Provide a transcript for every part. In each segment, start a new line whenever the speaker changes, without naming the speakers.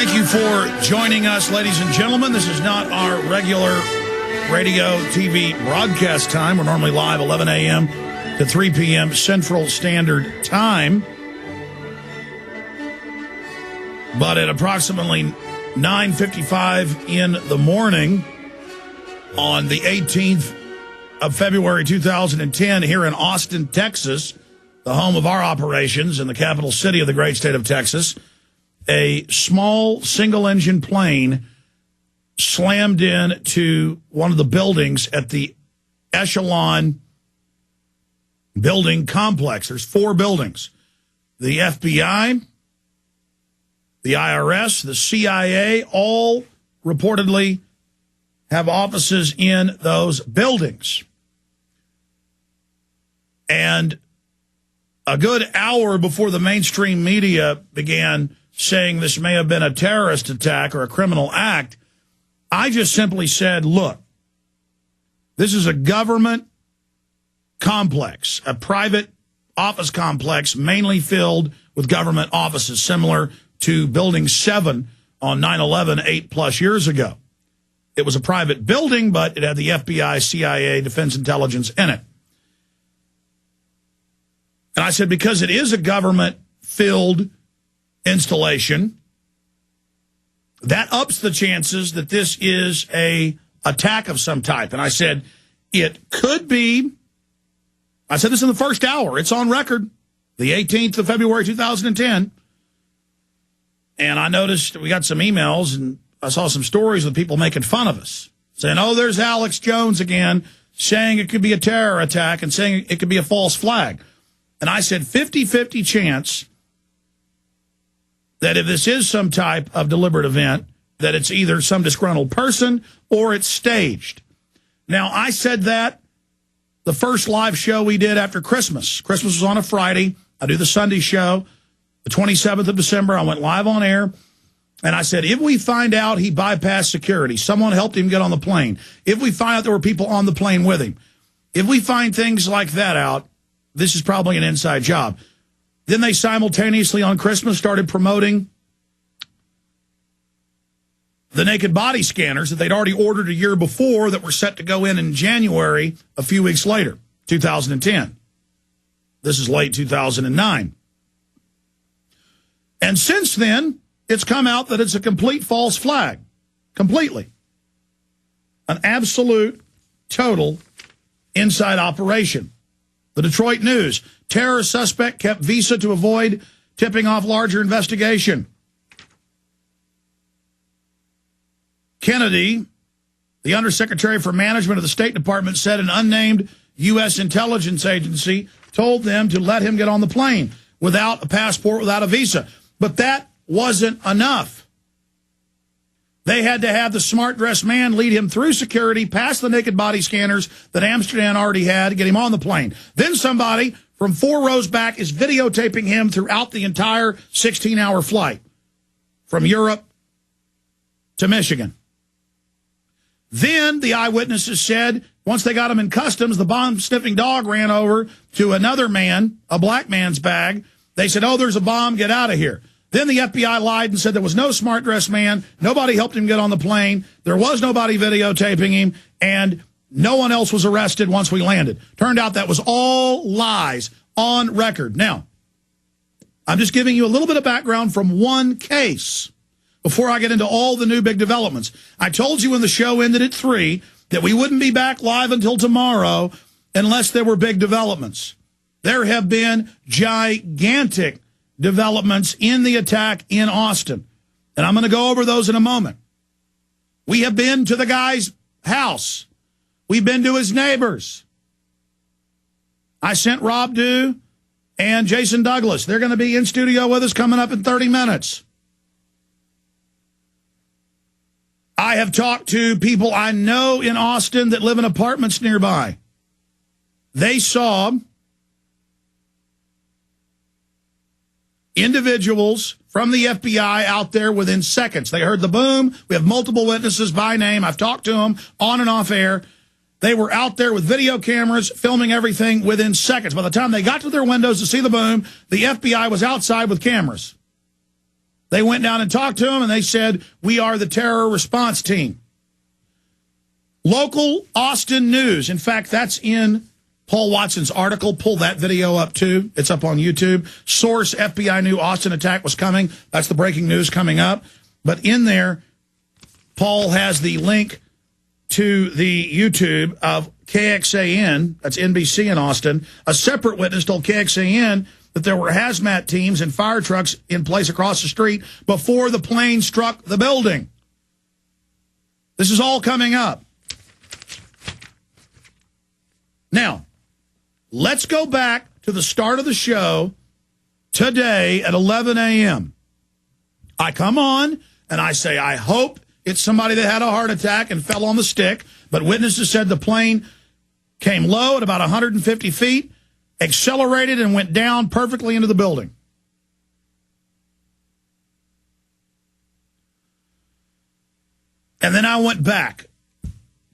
Thank you for joining us, ladies and gentlemen. This is not our regular radio, TV broadcast time. We're normally live 11 a.m. to 3 p.m. Central Standard Time. But at approximately 9:55 in the morning on the 18th of February 2010 here in Austin, Texas, the home of our operations in the capital city of the great state of Texas, a small single-engine plane slammed into one of the buildings at the Echelon building complex. There's 4 buildings. The FBI, the IRS, the CIA, all reportedly have offices in those buildings. And a good hour before the mainstream media began saying this may have been a terrorist attack or a criminal act, I just simply said, look, this is a government complex, a private office complex mainly filled with government offices, similar to Building 7 on 9/11 8+ years ago. It was a private building, but it had the FBI, CIA, Defense Intelligence in it. And I said, because it is a government-filled installation, that ups the chances that this is a attack of some type. And I said, it could be, I said this in the first hour, it's on record, the 18th of February 2010. And I noticed we got some emails, and I saw some stories with people making fun of us, saying, oh, there's Alex Jones again, saying it could be a terror attack and saying it could be a false flag. And I said 50-50 chance that if this is some type of deliberate event, that it's either some disgruntled person or it's staged. Now, I said that the first live show we did after Christmas. Christmas was on a Friday. I do the Sunday show. The 27th of December, I went live on air, and I said, if we find out he bypassed security, someone helped him get on the plane, if we find out there were people on the plane with him, if we find things like that out, this is probably an inside job. Then they simultaneously on Christmas started promoting the naked body scanners that they'd already ordered a year before that were set to go in January a few weeks later, 2010. This is late 2009. And since then, it's come out that it's a complete false flag. Completely. An absolute, total inside operation. The Detroit News, terror suspect kept visa to avoid tipping off larger investigation. Kennedy, the Undersecretary for Management of the State Department, said an unnamed U.S. intelligence agency told them to let him get on the plane without a passport, without a visa. But that wasn't enough. They had to have the smart-dressed man lead him through security, past the naked body scanners that Amsterdam already had, to get him on the plane. Then somebody from 4 rows back is videotaping him throughout the entire 16-hour flight from Europe to Michigan. Then the eyewitnesses said once they got him in customs, the bomb-sniffing dog ran over to another man, a black man's bag. They said, oh, there's a bomb, get out of here. Then the FBI lied and said there was no smart-dressed man, nobody helped him get on the plane, there was nobody videotaping him, and no one else was arrested once we landed. Turned out that was all lies on record. Now, I'm just giving you a little bit of background from one case before I get into all the new big developments. I told you when the show ended at 3 that we wouldn't be back live until tomorrow unless there were big developments. There have been gigantic developments in the attack in Austin, and I'm going to go over those in a moment. We have been to the guy's house. We've been to his neighbors. I sent Rob Dew and Jason Douglas. They're going to be in studio with us coming up in 30 minutes. I have talked to people I know in Austin that live in apartments nearby. They saw individuals from the FBI out there within seconds. They heard the boom. We have multiple witnesses by name. I've talked to them on and off air. They were out there with video cameras filming everything within seconds. By the time they got to their windows to see the boom, the FBI was outside with cameras. They went down and talked to him, and they said, we are the terror response team. Local Austin news. In fact, that's in Paul Watson's article. Pull that video up, too. It's up on YouTube. Source, FBI knew Austin attack was coming. That's the breaking news coming up. But in there, Paul has the link to the YouTube of KXAN, that's NBC in Austin. A separate witness told KXAN that there were hazmat teams and fire trucks in place across the street before the plane struck the building. This is all coming up. Now, let's go back to the start of the show today at 11 a.m. I come on and I say, I hope it's somebody that had a heart attack and fell on the stick, but witnesses said the plane came low at about 150 feet, accelerated, and went down perfectly into the building. And then I went back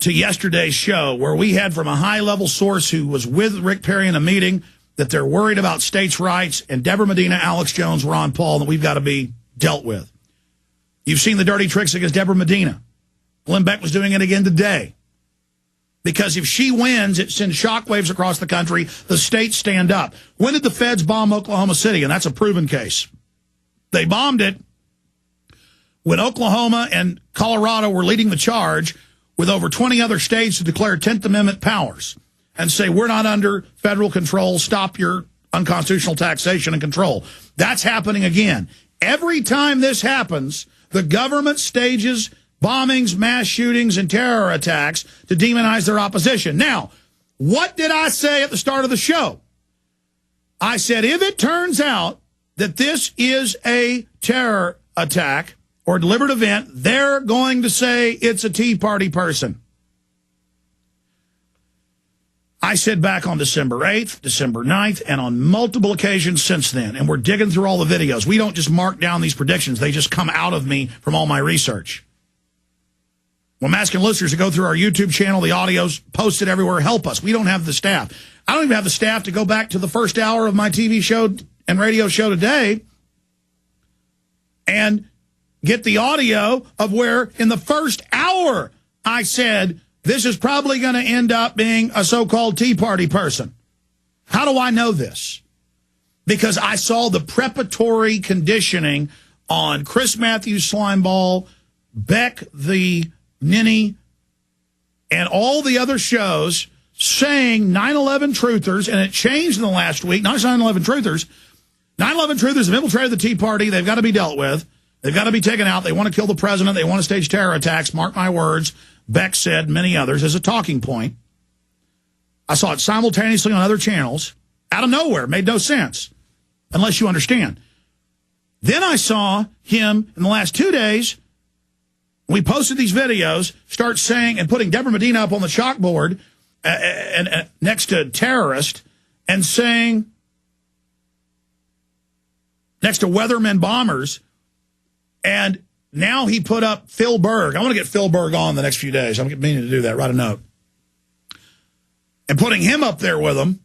to yesterday's show where we had from a high-level source who was with Rick Perry in a meeting that they're worried about states' rights, and Deborah Medina, Alex Jones, Ron Paul, that we've got to be dealt with. You've seen the dirty tricks against Deborah Medina. Glenn Beck was doing it again today. Because if she wins, it sends shockwaves across the country. The states stand up. When did the feds bomb Oklahoma City? And that's a proven case. They bombed it when Oklahoma and Colorado were leading the charge with over 20 other states to declare 10th Amendment powers and say, we're not under federal control. Stop your unconstitutional taxation and control. That's happening again. Every time this happens, the government stages bombings, mass shootings, and terror attacks to demonize their opposition. Now, what did I say at the start of the show? I said, if it turns out that this is a terror attack or deliberate event, they're going to say it's a Tea Party person. I said back on December 8th, December 9th, and on multiple occasions since then, and we're digging through all the videos. We don't just mark down these predictions. They just come out of me from all my research. Well, I'm asking listeners to go through our YouTube channel, the audio's posted everywhere. Help us. We don't have the staff. I don't even have the staff to go back to the first hour of my TV show and radio show today and get the audio of where in the first hour I said this is probably going to end up being a so-called Tea Party person. How do I know this? Because I saw the preparatory conditioning on Chris Matthews Slimeball, Beck the Ninny, and all the other shows saying 9/11 truthers, and it changed in the last week, not just 9/11 truthers. 9/11 truthers have infiltrated the Tea Party. They've got to be dealt with. They've got to be taken out. They want to kill the president. They want to stage terror attacks. Mark my words. Beck said, many others, as a talking point. I saw it simultaneously on other channels. Out of nowhere. Made no sense. Unless you understand. Then I saw him in the last 2 days. We posted these videos, start saying and putting Deborah Medina up on the chalkboard and next to terrorist and saying next to weathermen bombers. And now he put up Phil Berg. I want to get Phil Berg on the next few days. I'm meaning to do that. Write a note. And putting him up there with him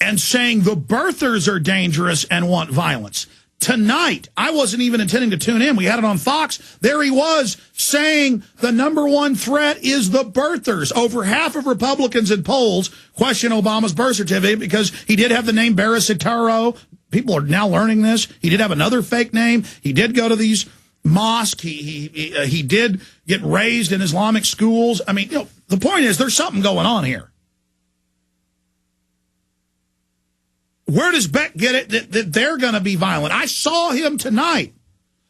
and saying the birthers are dangerous and want violence. Tonight, I wasn't even intending to tune in. We had it on Fox. There he was saying the number one threat is the birthers. Over half of Republicans in polls question Obama's birth certificate because he did have the name Barasitaro. People are now learning this. He did have another fake name. He did go to these mosques. He did get raised in Islamic schools. I mean, you know, the point is there's something going on here. Where does Beck get it that they're going to be violent? I saw him tonight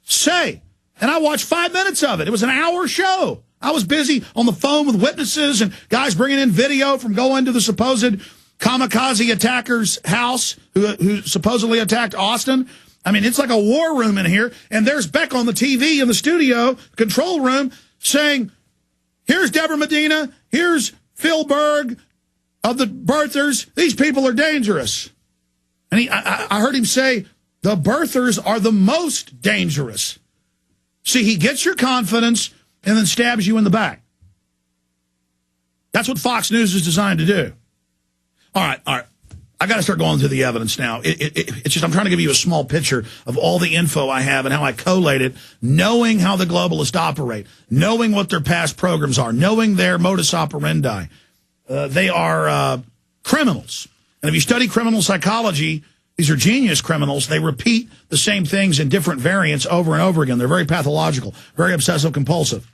say, and I watched 5 minutes of it. It was an hour show. I was busy on the phone with witnesses and guys bringing in video from going to the supposed kamikaze attacker's house who supposedly attacked Austin. I mean, it's like a war room in here. And there's Beck on the TV in the studio control room saying, here's Deborah Medina, here's Phil Berg of the birthers. These people are dangerous. And I heard him say, the birthers are the most dangerous. See, he gets your confidence and then stabs you in the back. That's what Fox News is designed to do. All right. I got to start going through the evidence now. It's just I'm trying to give you a small picture of all the info I have and how I collate it, knowing how the globalists operate, knowing what their past programs are, knowing their modus operandi. They are criminals. And if you study criminal psychology, these are genius criminals. They repeat the same things in different variants over and over again. They're very pathological, very obsessive compulsive.